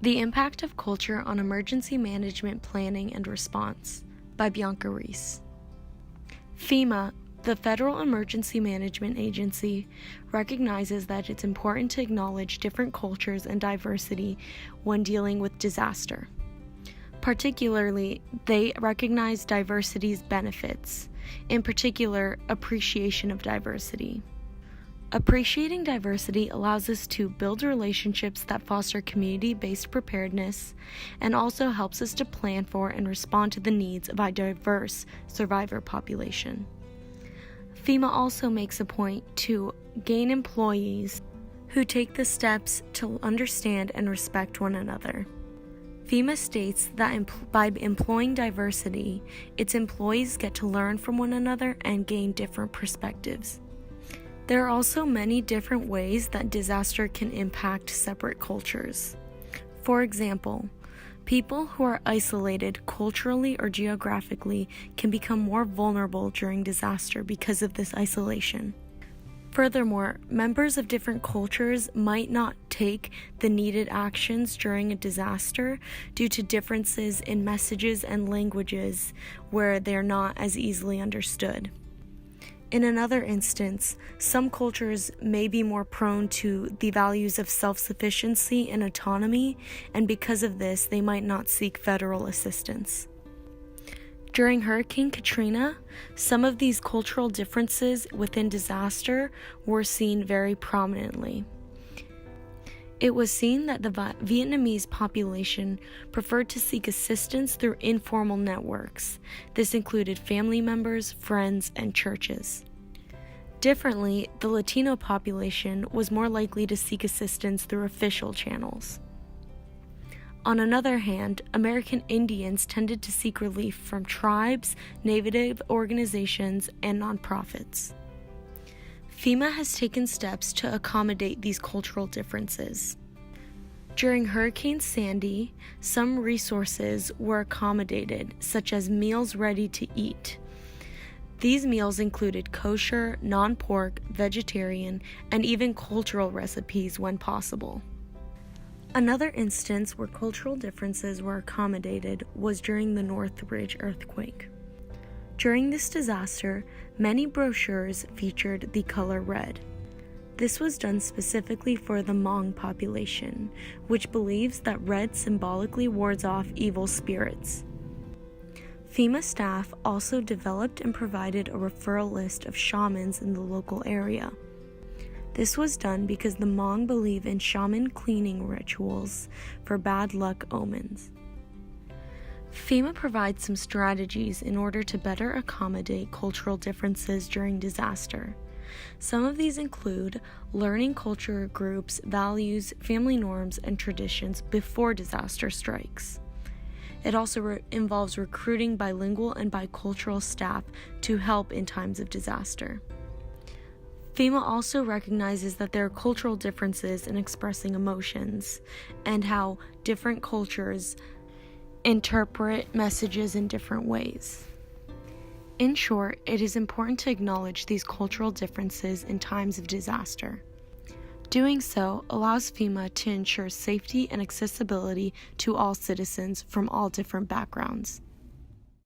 The Impact of Culture on Emergency Management Planning and Response by Bianca Reese. FEMA, the Federal Emergency Management Agency, recognizes that it's important to acknowledge different cultures and diversity when dealing with disaster. Particularly, they recognize diversity's benefits, in particular, appreciation of diversity. Appreciating diversity allows us to build relationships that foster community-based preparedness and also helps us to plan for and respond to the needs of a diverse survivor population. FEMA also makes a point to gain employees who take the steps to understand and respect one another. FEMA states that by employing diversity, its employees get to learn from one another and gain different perspectives. There are also many different ways that disaster can impact separate cultures. For example, people who are isolated culturally or geographically can become more vulnerable during disaster because of this isolation. Furthermore, members of different cultures might not take the needed actions during a disaster due to differences in messages and languages where they're not as easily understood. In another instance, some cultures may be more prone to the values of self-sufficiency and autonomy, and because of this, they might not seek federal assistance. During Hurricane Katrina, some of these cultural differences within disaster were seen very prominently. It was seen that the Vietnamese population preferred to seek assistance through informal networks. This included family members, friends, and churches. Differently, the Latino population was more likely to seek assistance through official channels. On another hand, American Indians tended to seek relief from tribes, native organizations, and nonprofits. FEMA has taken steps to accommodate these cultural differences. During Hurricane Sandy, some resources were accommodated, such as meals ready to eat. These meals included kosher, non-pork, vegetarian, and even cultural recipes when possible. Another instance where cultural differences were accommodated was during the Northridge earthquake. During this disaster, many brochures featured the color red. This was done specifically for the Hmong population, which believes that red symbolically wards off evil spirits. FEMA staff also developed and provided a referral list of shamans in the local area. This was done because the Hmong believe in shaman cleaning rituals for bad luck omens. FEMA provides some strategies in order to better accommodate cultural differences during disaster. Some of these include learning culture groups, values, family norms, and traditions before disaster strikes. It also involves recruiting bilingual and bicultural staff to help in times of disaster. FEMA also recognizes that there are cultural differences in expressing emotions and how different cultures interpret messages in different ways. In short, it is important to acknowledge these cultural differences in times of disaster. Doing so allows FEMA to ensure safety and accessibility to all citizens from all different backgrounds.